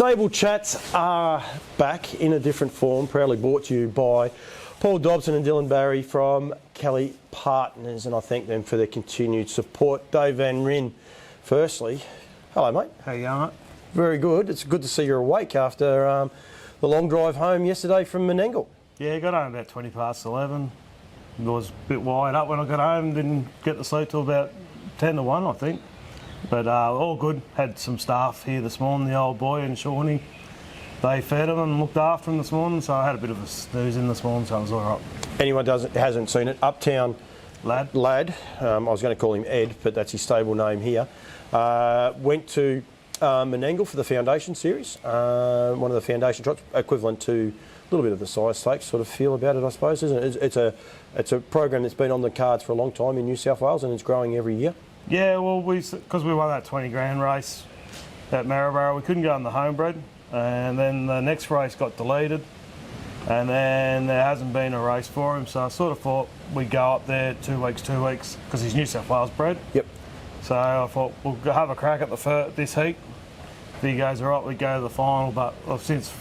Stable Chats are back in a different form, proudly brought to you by Paul Dobson and Dylan Barry from Kelly Partners, and I thank them for their continued support. Dave Van Ryn, firstly, hello mate. How you going, mate? Very good. It's good to see you're awake after the long drive home yesterday from Menangle. Yeah, got home about 20 past 11. I was a bit wired up when I got home, didn't get to sleep till about 10 to 1, I think. But all good. Had some staff here this morning, the old boy and Shawnee. They fed him and looked after him this morning, so I had a bit of a snooze in this morning, so I was all right. Anyone hasn't seen it, Uptown Lad, I was going to call him Ed, but that's his stable name here, went to Menangle for the Foundation Series, one of the Foundation trots, equivalent to a little bit of the size stakes sort of feel about it, I suppose, isn't it? It's a program that's been on the cards for a long time in New South Wales, and it's growing every year. Yeah, well, because we won that 20 grand race at Maryborough, we couldn't go on the homebred, and then the next race got deleted, and then there hasn't been a race for him, so I sort of thought we'd go up there 2 weeks, because he's New South Wales bred. Yep. So I thought we'll have a crack at this heat. If he goes all right, we go to the final, but I've since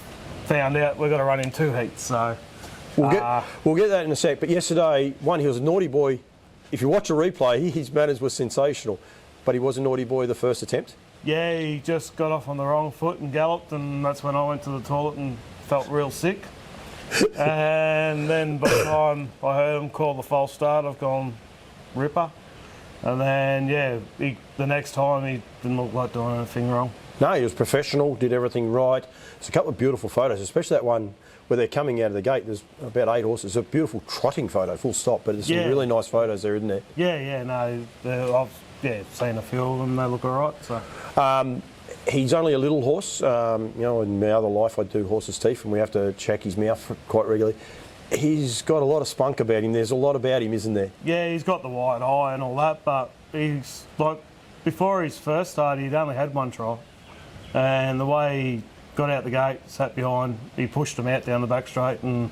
found out we've got to run in 2 heats, so... We'll get that in a sec, but yesterday, he was a naughty boy. If you watch a replay, his manners were sensational, but he was a naughty boy the first attempt. Yeah, he just got off on the wrong foot and galloped, and that's when I went to the toilet and felt real sick. And then by the time I heard him call the false start, I've gone ripper. And then, yeah, the next time he didn't look like doing anything wrong. No, he was professional, did everything right. There's a couple of beautiful photos, especially that one where they're coming out of the gate. There's about 8 horses. It's a beautiful trotting photo, full stop, but there's some really nice photos there, isn't there? Yeah, no, I've seen a few of them. They look all right. So. He's only a little horse. In my other life I do horse's teeth, and we have to check his mouth quite regularly. He's got a lot of spunk about him. There's a lot about him, isn't there? Yeah, he's got the wide eye and all that, but he's like, before his first start, he'd only had one trial. And the way he got out the gate, sat behind, he pushed him out down the back straight, and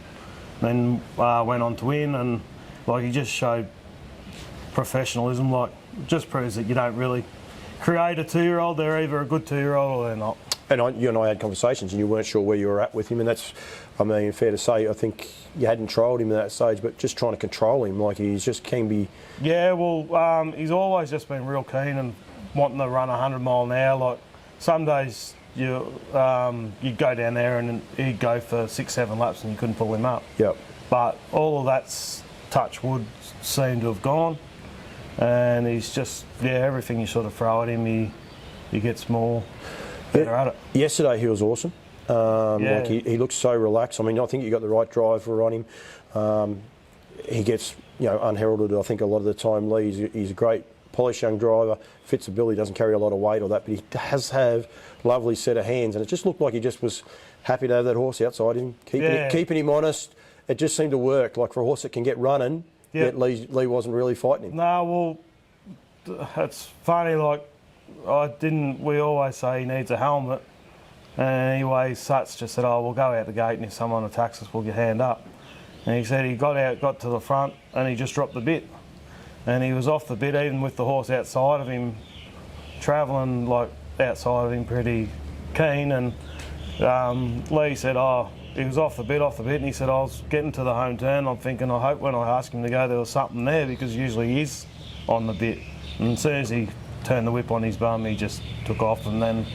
then went on to win. And like, he just showed professionalism. Like, just proves that you don't really create a 2-year-old. They're either a good 2-year-old or they're not. And you and I had conversations, and you weren't sure where you were at with him, and that's, fair to say. I think you hadn't trialled him at that stage, but just trying to control him, like he's just can be. Yeah, well, he's always just been real keen and wanting to run 100 mile an hour. Like, some days you'd go down there and he'd go for 6-7 laps and you couldn't pull him up. Yep. But all of that's, touch wood, seemed to have gone, and he's just, everything you sort of throw at him, he gets more better at it. Yesterday he was awesome. Like he looks so relaxed. I think you got the right driver on him. He gets unheralded, I think, a lot of the time. Lee, he's a great polished young driver, fits the bill. He doesn't carry a lot of weight or that, but he does have a lovely set of hands, and it just looked like he just was happy to have that horse outside him, keeping him honest. It just seemed to work. Like, for a horse that can get running, yet Lee wasn't really fighting him. No, well, it's funny. Like, we always say he needs a helmet, and anyway, Suts just said, "Oh, we'll go out the gate, and if someone attacks us, we'll get hand up." And he said he got to the front, and he just dropped the bit. And he was off the bit, even with the horse outside of him, travelling like outside of him pretty keen. And Lee said, he was off the bit, and he said, I was getting to the home turn, I'm thinking, I hope when I asked him to go there was something there, because usually he is on the bit. And as soon as he turned the whip on his bum, he just took off, and then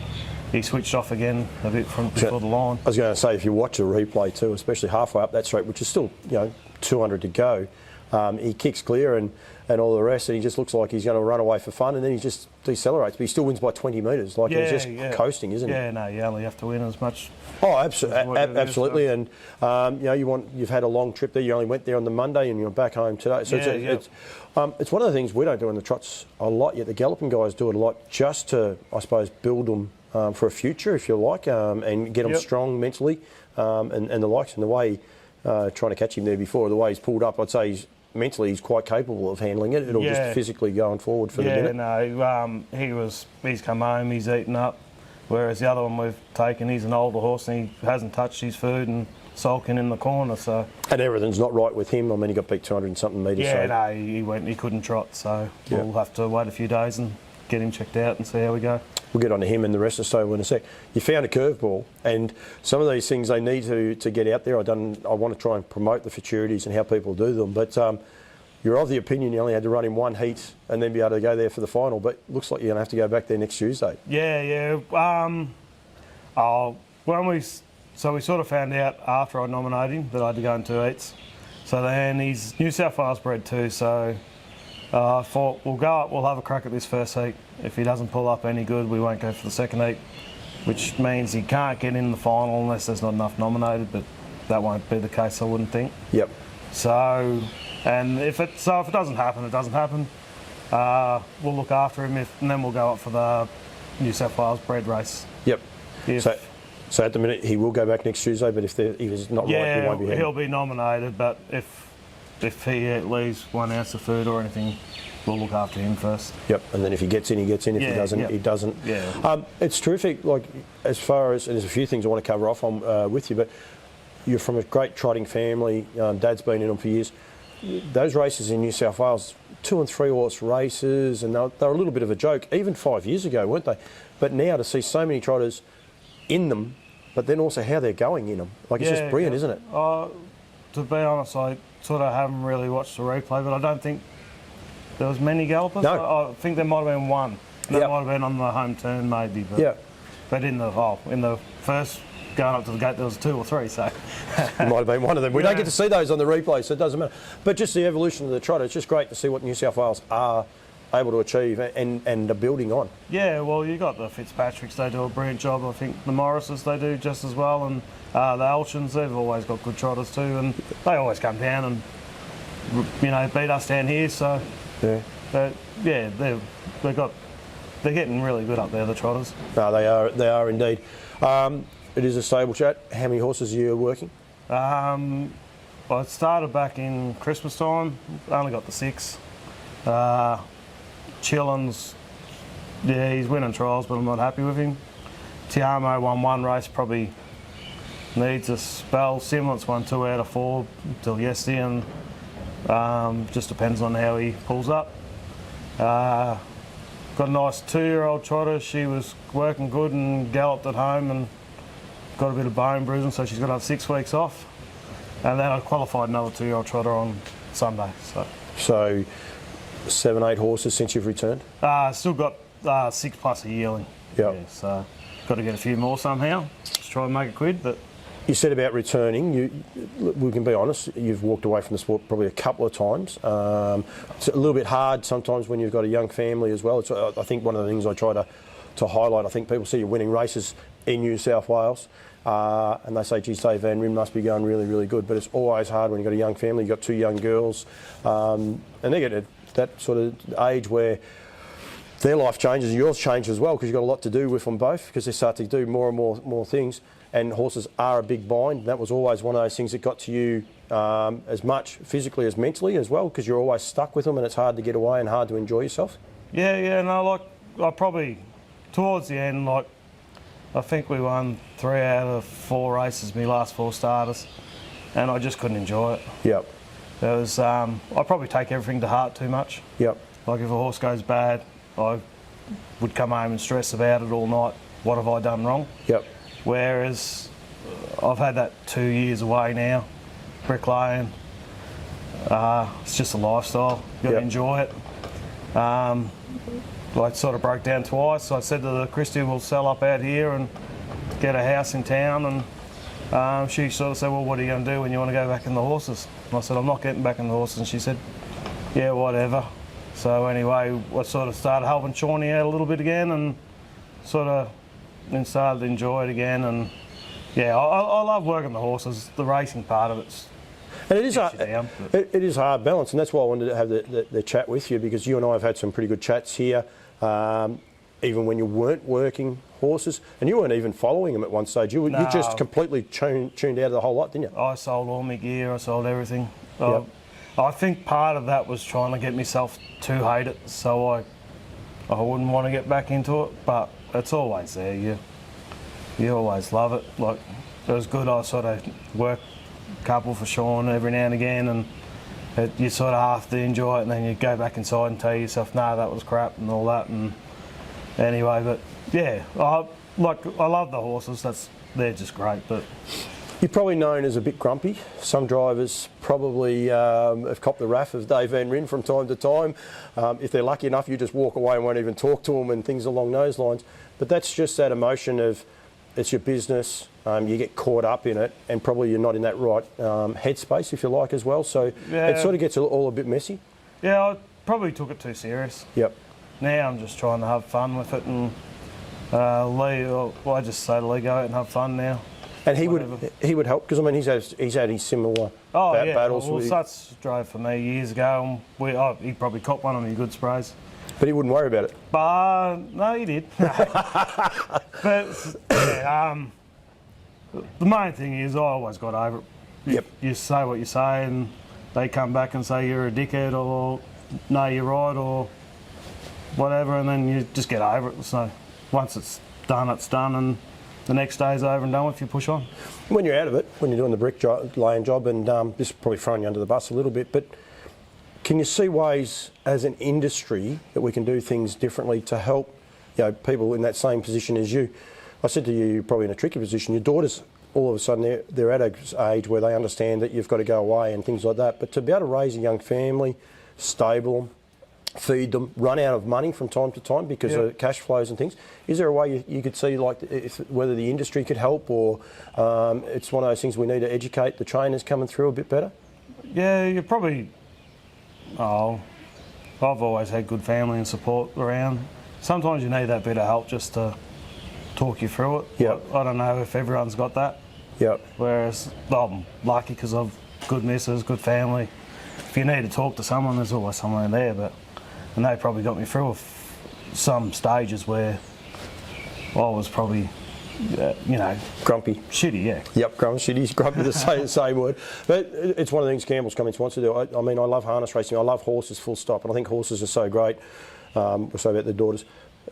he switched off again a bit from before the line. I was going to say, if you watch a replay too, especially halfway up that straight, which is still 200 to go, he kicks clear and all the rest, and he just looks like he's going to run away for fun, and then he just decelerates. But he still wins by 20 metres. Like, he's just coasting, isn't he? Yeah, no, you only have to win as much. Oh, absolutely. And you've had a long trip there. You only went there on the Monday, and you're back home today. So it's one of the things we don't do in the trots a lot yet. The galloping guys do it a lot, just to, I suppose, build them for a future, if you like, and get them strong mentally, and the likes. And the way trying to catch him there before, the way he's pulled up, I'd say mentally he's quite capable of handling it. It'll just physically going forward for the minute. No, he's come home, he's eaten up, whereas the other one we've taken, he's an older horse and he hasn't touched his food and sulking in the corner. So. And everything's not right with him. He got beat 200 and something metres. Yeah, no, he couldn't trot, so we'll have to wait a few days and get him checked out and see how we go. we'll get on to him and the rest of the stable in a sec. You found a curveball, and some of these things they need to get out there. I want to try and promote the futurities and how people do them, but you're of the opinion you only had to run in one heat and then be able to go there for the final, but looks like you're going to have to go back there next Tuesday. Yeah. We sort of found out after I nominated him that I had to go in 2 heats. So then he's New South Wales bred too, so I thought we'll go up, we'll have a crack at this first heat. If he doesn't pull up any good, we won't go for the second heat, which means he can't get in the final unless there's not enough nominated, but that won't be the case, I wouldn't think. Yep. So, and if it doesn't happen, it doesn't happen. We'll look after him, and then we'll go up for the New South Wales bred race. Yep. So at the minute he will go back next Tuesday, but if he's not right, he won't be here. He'll be nominated, but if he leaves 1 ounce of food or anything, we'll look after him first. Yep, and then if he gets in, he gets in. If he doesn't, he doesn't. Yeah. It's terrific. Like as far as, and there's a few things I want to cover off on with you, but you're from a great trotting family. Dad's been in them for years. Those races in New South Wales, 2 and 3 horse races, and they're a little bit of a joke. Even 5 years ago, weren't they? But now to see so many trotters in them, but then also how they're going in them, like it's just brilliant, isn't it? To be honest, I sort of haven't really watched the replay, but I don't think there was many gallopers. No. I think there might have been one. That might have been on the home turn, maybe. But in the first going up to the gate, there was 2 or 3. So it might have been one of them. We don't get to see those on the replay, so it doesn't matter. But just the evolution of the trotter, it's just great to see what New South Wales are able to achieve and are building on. Yeah, well, you got the Fitzpatricks, they do a brilliant job. I think the Morrises, they do just as well, and the Alshans, they've always got good trotters too, and they always come down and beat us down here. So they're getting really good up there, the trotters. No, they are indeed. It is a stable chat. How many horses are you working? I started back in Christmas time. Only got the 6. Chillins, he's winning trials, but I'm not happy with him. Tiamo won 1 race, probably needs a spell. Simlets won 2 out of 4 till yesterday, and just depends on how he pulls up. Got a nice 2-year-old trotter. She was working good and galloped at home and got a bit of bone bruising, so she's got to have 6 weeks off. And then I qualified another 2-year-old trotter on Sunday. So 7, 8 horses since you've returned? Still got 6 plus a yearling. Yep. Yeah, so got to get a few more somehow. Just try and make a quid. But you said about returning. We can be honest. You've walked away from the sport probably a couple of times. It's a little bit hard sometimes when you've got a young family as well. I think one of the things I try to highlight. I think people see you winning races in New South Wales. And they say, geez, Dave Van Ryn must be going really, really good. But it's always hard when you've got a young family, you've got 2 young girls, and they get to that sort of age where their life changes and yours changes as well, because you've got a lot to do with them both, because they start to do more and more things. And horses are a big bind. That was always one of those things that got to you as much physically as mentally as well, because you're always stuck with them and it's hard to get away and hard to enjoy yourself. No, I probably, towards the end, I think we won 3 out of 4 races, my last 4 starters, and I just couldn't enjoy it. Yep. There was, I probably take everything to heart too much. Yep. Like if a horse goes bad, I would come home and stress about it all night. What have I done wrong? Yep. Whereas I've had that 2 years away now, bricklaying. It's just a lifestyle. You've got to enjoy it. I sort of broke down twice. I said to the Christy, we'll sell up out here and get a house in town. And she sort of said, well, what are you going to do when you want to go back in the horses? And I said, I'm not getting back in the horses. And she said, yeah, whatever. So anyway, I sort of started helping Shawnee out a little bit again and sort of then started to enjoy it again. And yeah, I love working the horses. The racing part of it's... And it is hard balance, and that's why I wanted to have the chat with you, because you and I have had some pretty good chats here, even when you weren't working horses, and you weren't even following them at one stage. You just completely tuned out of the whole lot, didn't you? I sold all my gear, I sold everything. Yep. I think part of that was trying to get myself to hate it, so I wouldn't want to get back into it, but it's always there. You always love it. Like, it was good. I sort of worked a couple for Sean every now and again, and you sort of have to enjoy it, and then you go back inside and tell yourself, no, that was crap and all that. And anyway, but Yeah, I love the horses. They're just great, but. You're probably known as a bit grumpy. Some drivers probably have copped the wrath of Dave Van Ryn from time to time. If they're lucky enough, you just walk away and won't even talk to them and things along those lines. But that's just that emotion of it's your business, you get caught up in it, and probably you're not in that right headspace, if you like, as well. So it sort of gets all a bit messy. Yeah, I probably took it too serious. Yep. Now I'm just trying to have fun with it, and I just say to Lee, go out and have fun now. And he would help, because I mean he's had his similar battles. Well, Suts drove for me years ago, and he probably copped one of my good sprays. But he wouldn't worry about it. But no, he did. But yeah, the main thing is I always got over it. Yep. You say what you say, and they come back and say you're a dickhead, or no, you're right, or whatever, and then you just get over it. So once it's done, and the next day's over and done with, you push on. When you're out of it, when you're doing the brick laying job, and this is probably throwing you under the bus a little bit, but can you see ways as an industry that we can do things differently to help people in that same position as you? I said to you, you're probably in a tricky position. Your daughters, all of a sudden, they're at an age where they understand that you've got to go away and things like that. But to be able to raise a young family, stable them, feed them, run out of money from time to time because of cash flows and things. Is there a way you could see, like, whether the industry could help, or it's one of those things we need to educate the trainers coming through a bit better? Yeah, you probably. I've always had good family and support around. Sometimes you need that bit of help just to talk you through it. Yeah. I don't know if everyone's got that. Yeah. Whereas I'm lucky because I've good missus, good family. If you need to talk to someone, there's always someone there. And they probably got me through some stages where I was probably, grumpy. Shitty, yeah. Yep, grumpy, the same word. But it's one of the things Campbell's Cummings wants to do. I mean, I love harness racing. I love horses, full stop. And I think horses are so great. We'll say about their daughters.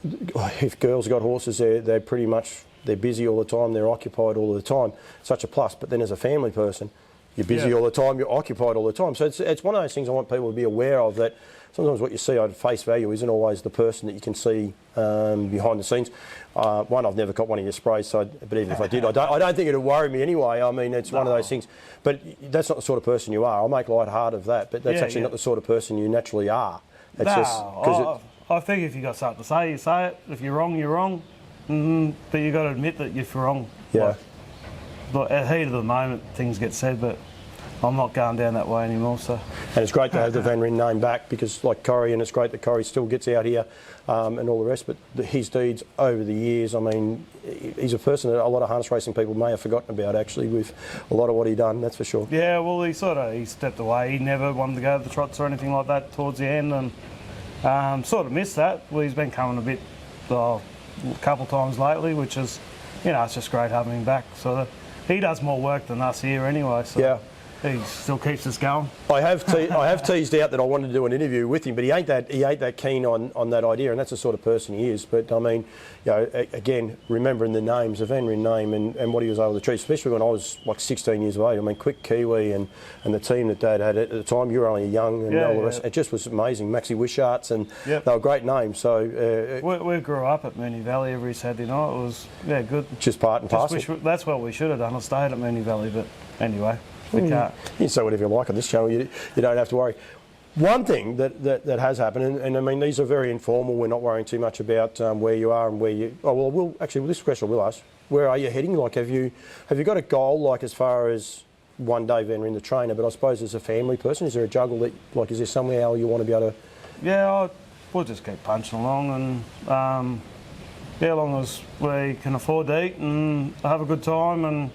If girls have got horses, they're pretty much, they're busy all the time, they're occupied all the time. Such a plus. But then as a family person, you're busy all the time, you're occupied all the time. So it's one of those things I want people to be aware of, that sometimes what you see at face value isn't always the person that you can see behind the scenes. One, I've never got one of your sprays, but even if I did, I don't think it would worry me anyway. I mean, it's one of those things. But that's not the sort of person you are. I'll make light hard of that, but that's actually not the sort of person you naturally are. It's I think if you got something to say, you say it. If you're wrong, you're wrong. But you got to admit that you're wrong. Yeah. But at the heat of the moment, things get said, but I'm not going down that way anymore. So. And it's great to have the Van Ryn name back, because like Corrie, and it's great that Corrie still gets out here and all the rest, but his deeds over the years, I mean, he's a person that a lot of harness racing people may have forgotten about, actually, with a lot of what he done, that's for sure. Yeah, well, he stepped away. He never wanted to go to the trots or anything like that towards the end, and sort of missed that. Well, he's been coming a bit, a couple times lately, which is, it's just great having him back. So he does more work than us here anyway. So. Yeah. He still keeps us going. I have teased out that I wanted to do an interview with him, but he ain't that keen on that idea, and that's the sort of person he is. But I mean, again, remembering the names, the Van Ryn name, and what he was able to achieve, especially when I was like 16 years of age. I mean, Quick Kiwi and the team that Dad had at the time. You were only young, and all the rest. It just was amazing. Maxi Wisharts, and they were great names. So we grew up at Moonee Valley every Saturday night. It was good. Just part and parcel. That's what we should have done. I stayed at Moonee Valley, but anyway. We can't. You can say whatever you like on this channel. You don't have to worry. One thing that has happened, and I mean, these are very informal. We're not worrying too much about where you are and where you. Oh well, this question we'll ask. Where are you heading? Like, have you got a goal, like, as far as one day Van Ryn the trainer? But I suppose as a family person, is there a juggle that, like, is there somewhere you want to be able to? Yeah, we'll just keep punching along, and as long as we can afford to eat and have a good time and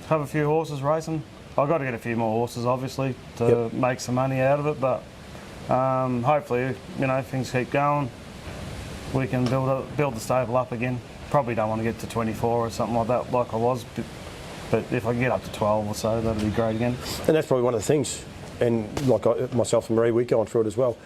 have a few horses racing. I've got to get a few more horses, obviously, to make some money out of it, but hopefully, things keep going. We can build the stable up again. Probably don't want to get to 24 or something like that, like I was, but if I can get up to 12 or so, that'll be great again. And that's probably one of the things, and like myself and Marie, we're going through it as well.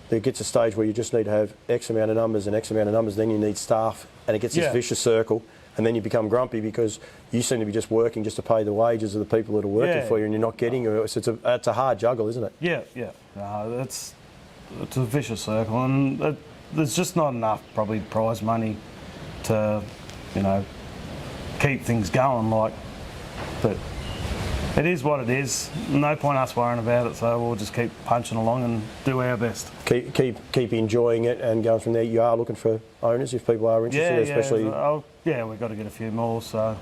There gets a stage where you just need to have X amount of numbers and X amount of numbers, then you need staff, and it gets this vicious circle. And then you become grumpy because you seem to be just working just to pay the wages of the people that are working for you, and you're not getting it. So it's a hard juggle, isn't it? Yeah. It's a vicious circle, and there's just not enough probably prize money to, you know, keep things going. Like, but it is what it is. No point us worrying about it. So we'll just keep punching along and do our best. Keep enjoying it and going from there. You are looking for owners if people are interested, especially. Yeah, we've got to get a few more. So,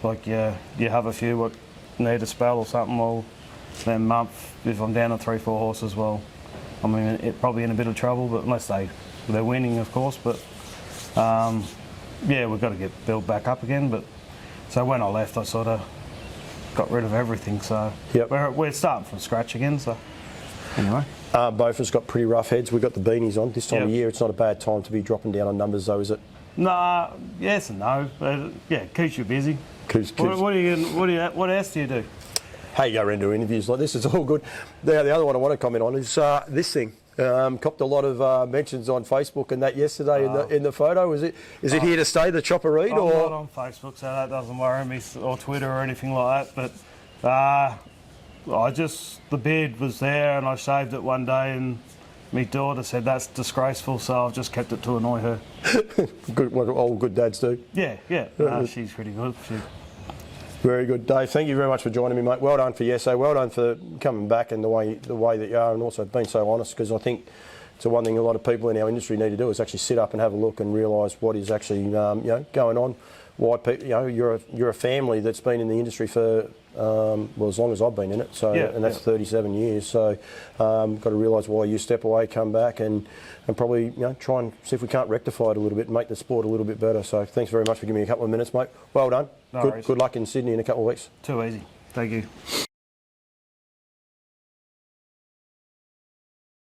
like, you have a few what need a spell or something. Well, then month if I'm down to 3-4 horses, well, I mean, it probably in a bit of trouble, but unless they're winning, of course. But yeah, we've got to get built back up again. But so when I left, I sort of got rid of everything. So yep. we're starting from scratch again. So anyway, both of us got pretty rough heads. We've got the beanies on this time of year. It's not a bad time to be dropping down on numbers, though, is it? Nah, yes and no. Yeah, keeps you busy. What else do you do? How you go into interviews like this, it's all good. The other one I want to comment on is this thing. Copped a lot of mentions on Facebook and that yesterday in the photo. Is it here to stay, the Chopper Read? I'm not on Facebook, so that doesn't worry me, or Twitter or anything like that. But the beard was there, and I shaved it one day, and my daughter said that's disgraceful, so I've just kept it to annoy her. Good, what all good dads do. Yeah. She's pretty good. Very good, Dave. Thank you very much for joining me, mate. Well done for yesterday. Well done for coming back and the way that you are, and also being so honest. Because I think it's one thing a lot of people in our industry need to do is actually sit up and have a look and realise what is actually going on. Why people, you're a family that's been in the industry for as long as I've been in it. So and that's 37 years. So got to realise why you step away, come back, and probably try and see if we can't rectify it a little bit and make the sport a little bit better. So thanks very much for giving me a couple of minutes, mate. Well done. Good luck in Sydney in a couple of weeks. Too easy. Thank you.